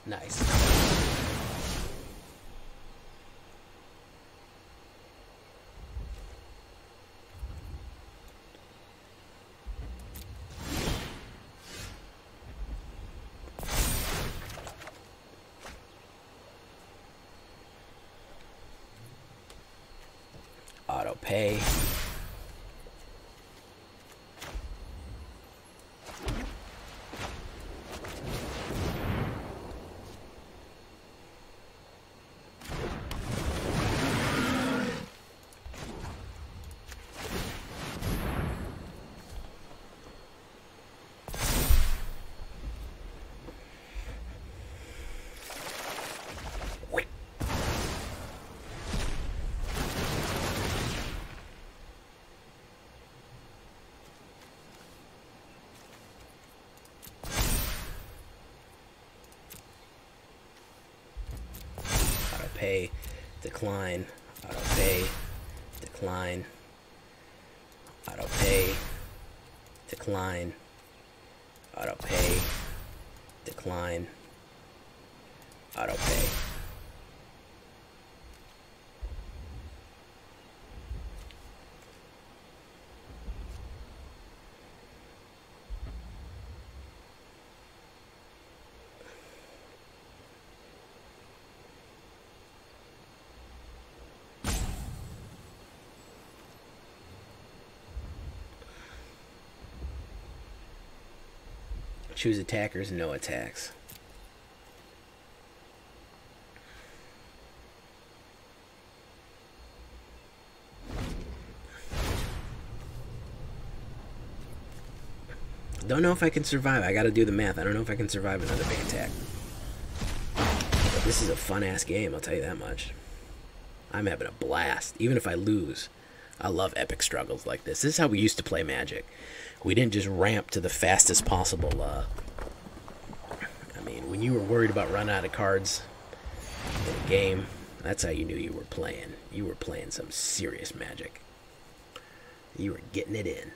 Nice. Auto pay. Pay, decline, auto pay, decline, auto pay, decline, auto pay, decline, auto pay. Choose attackers, no attacks. Don't know if I can survive. I gotta do the math. I don't know if I can survive another big attack. This is a fun-ass game, I'll tell you that much. I'm having a blast. Even if I lose, I love epic struggles like this. This is how we used to play Magic. We didn't just ramp to the fastest possible. I mean, when you were worried about running out of cards in a game, that's how you knew you were playing. You were playing some serious Magic. You were getting it in.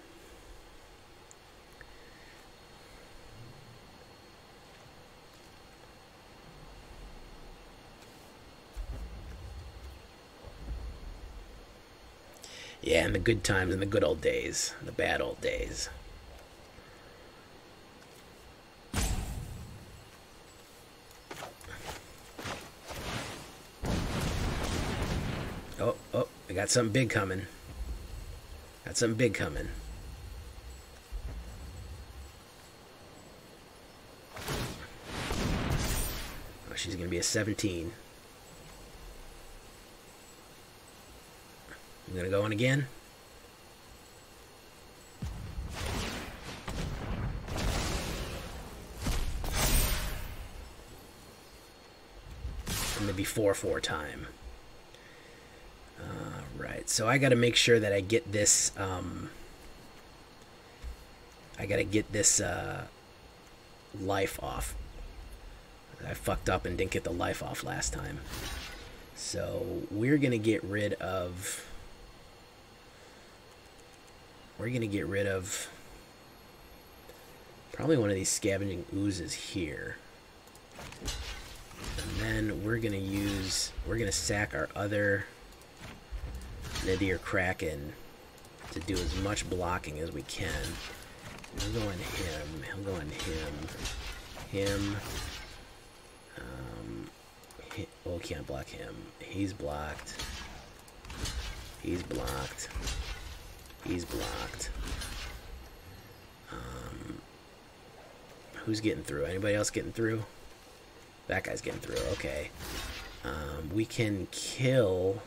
Yeah, in the good times, in the good old days, the bad old days. Oh, I got something big coming. Got something big coming. Oh, she's going to be a 17. I'm going to go in again. And maybe 4/4 time. Right, so I got to make sure that I get this. I got to get this life off. I fucked up and didn't get the life off last time. So we're going to get rid of. We're going to get rid of probably one of these scavenging oozes here. And then we're going to sack our other Nadir Kraken to do as much blocking as we can. He'll go on him. He'll go on him. Oh, can't block him. He's blocked. He's blocked. He's blocked. Who's getting through? Anybody else getting through? That guy's getting through. Okay. We can kill.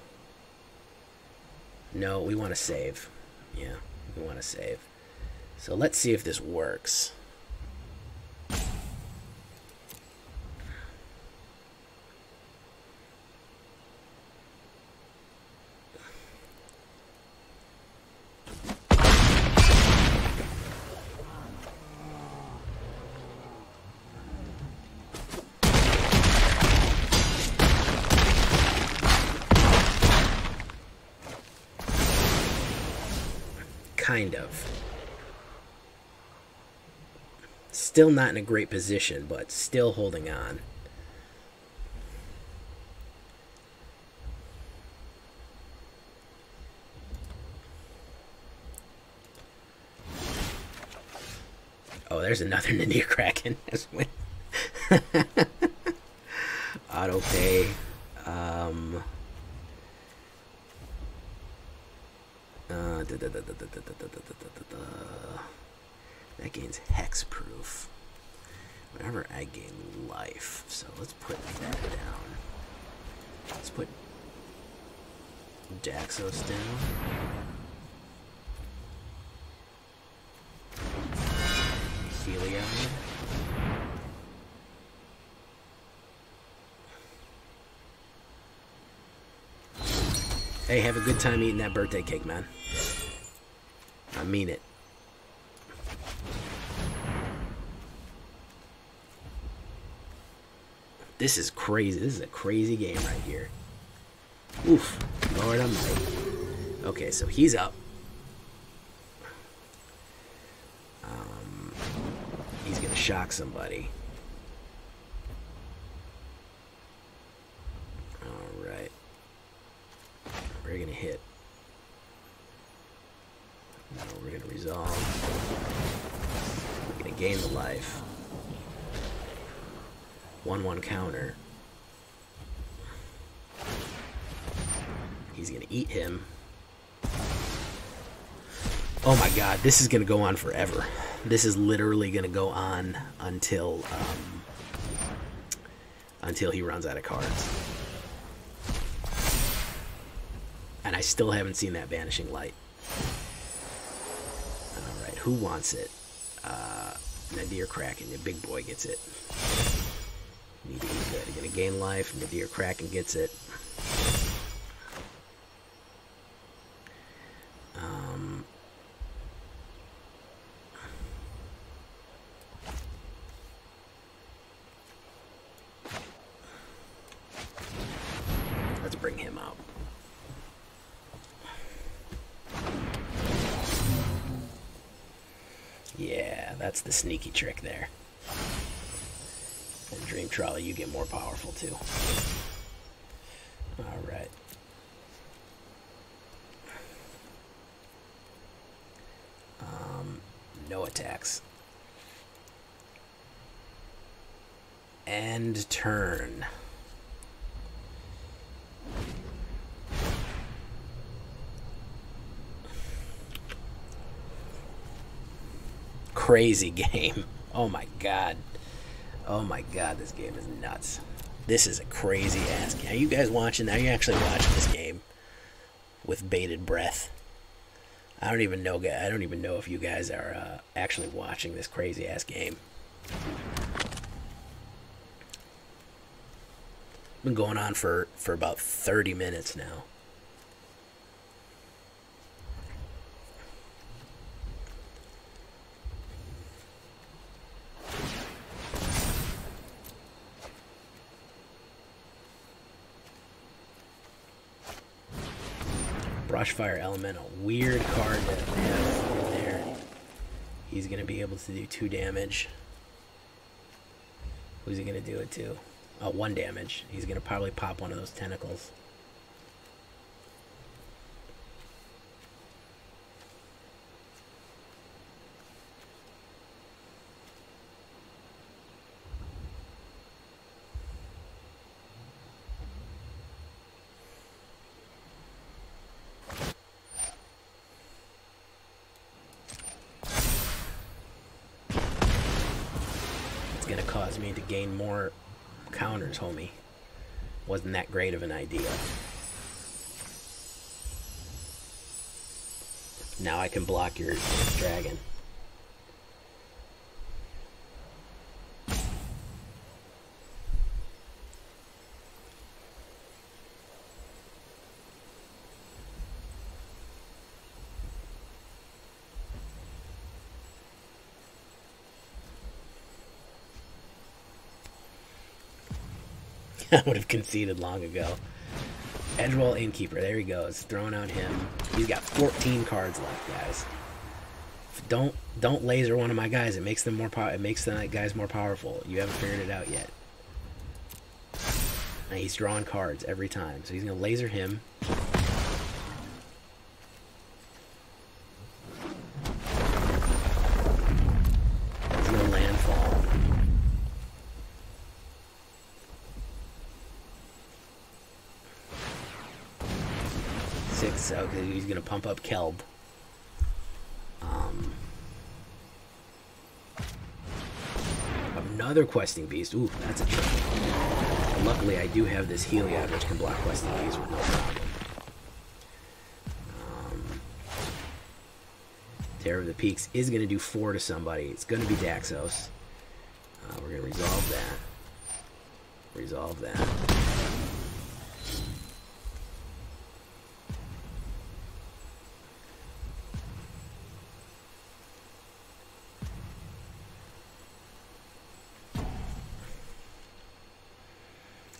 No, we want to save. Yeah, we want to save. So let's see if this works. Kind of. Still not in a great position, but still holding on. Oh, there's another Nadir Kraken. Auto pay. That gains hexproof whenever I gain life. So let's put that down. Let's put Daxos down. Heliod. Hey, have a good time eating that birthday cake, man. I mean it. This is crazy. This is a crazy game right here. Oof. Lord Almighty. Okay, so he's up. He's going to shock somebody. Alright. We're going to hit. No, we're going to resolve. We're going to gain the life. 1/1 counter. He's gonna eat him. Oh my god, this is gonna go on forever. This is literally gonna go on until he runs out of cards. And I still haven't seen that Banishing Light. Alright, who wants it? Nadir Kraken, the big boy gets it. Need to eat that. Gonna gain life. Nadir Kraken gets it. Let's bring him out. Yeah, that's the sneaky trick there. And Dream Trawler, you get more powerful too. Alright. No attacks. End turn. Crazy game. Oh my god. Oh my god, this game is nuts. This is a crazy ass game. Are you guys watching? Are you actually watching this game with bated breath? I don't even know if you guys are actually watching this crazy ass game. Been going on for about 30 minutes now. Brushfire Elemental, weird card to have in there. He's gonna be able to do 2 damage. Who's he gonna do it to? Oh, 1 damage. He's gonna probably pop one of those tentacles. Gonna cause me to gain more counters, homie. Wasn't that great of an idea. Now I can block your dragon. I would have conceded long ago. Edgewall Innkeeper, there he goes, throwing out him. He's got 14 cards left, guys. Don't laser one of my guys. It makes them more it makes the guys more powerful. You haven't figured it out yet. And he's drawing cards every time, so he's gonna laser him. He's gonna landfall. So he's gonna pump up Kelb. Another questing beast. Ooh, that's a trick. Luckily, I do have this Heliod, which can block questing beasts with no problem. Terror of the Peaks is gonna do 4 to somebody. It's gonna be Daxos. We're gonna resolve that. Resolve that.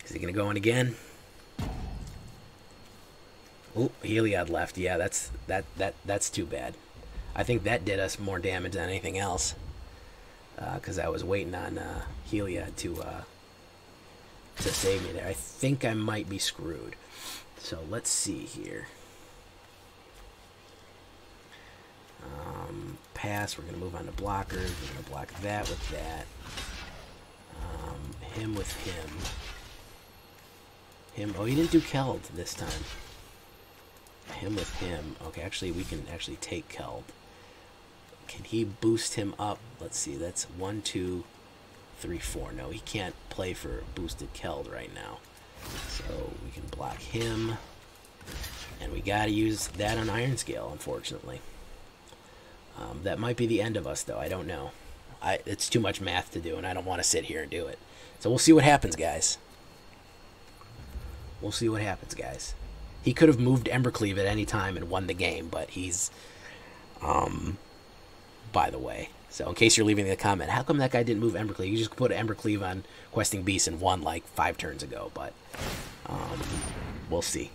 Is he gonna go in again? Oh, Heliod left. Yeah, that's too bad. I think that did us more damage than anything else. Because I was waiting on Heliod to save me there. I think I might be screwed. So let's see here. Pass. We're gonna move on to blockers. We're gonna block that with that. Him with him. Oh, he didn't do Keld this time. Him with him. Okay, actually, we can actually take Keld. Can he boost him up? Let's see, that's 1, 2, 3, 4. No, he can't play for boosted Keld right now. So we can block him. And we gotta use that on Iron Scale, unfortunately. That might be the end of us, though. I don't know. It's too much math to do, and I don't want to sit here and do it. So we'll see what happens, guys. We'll see what happens, guys. He could have moved Embercleave at any time and won the game, but he's, by the way. So in case you're leaving a comment, how come that guy didn't move Embercleave? You just put Embercleave on Questing Beast and won like 5 turns ago, but we'll see.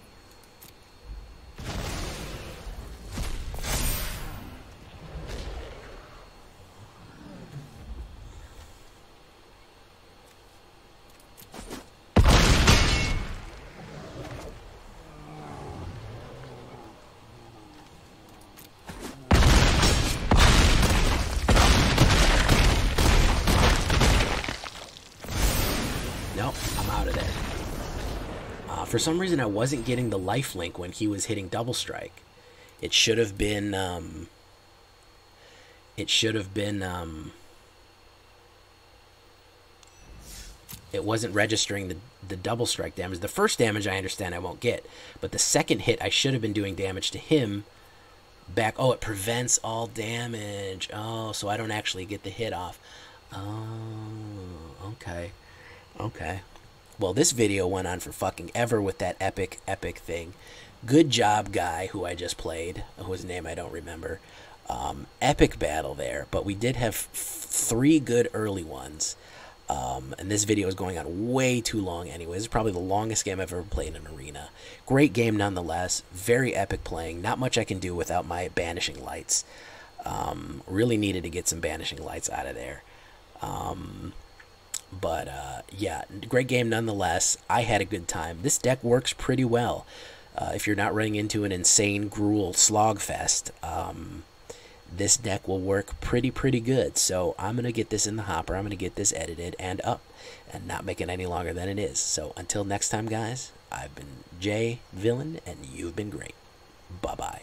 Nope, I'm out of there. For some reason, I wasn't getting the life link when he was hitting double strike. It should have been. It wasn't registering the double strike damage. The first damage I understand I won't get, but the second hit I should have been doing damage to him. Back. Oh, it prevents all damage. Oh, so I don't actually get the hit off. Oh, okay. Okay. Well, this video went on for fucking ever with that epic thing. Good job, guy, who I just played, whose name I don't remember. Epic battle there, but we did have 3 good early ones. And this video is going on way too long anyway. This is probably the longest game I've ever played in Arena. Great game nonetheless. Very epic playing. Not much I can do without my Banishing Lights. Really needed to get some Banishing Lights out of there. But yeah, great game nonetheless. I had a good time. This deck works pretty well. If you're not running into an insane Gruul slogfest, this deck will work pretty good. So I'm going to get this in the hopper. I'm going to get this edited and up and not make it any longer than it is. So until next time, guys, I've been Jay Villain, and you've been great. Bye-bye.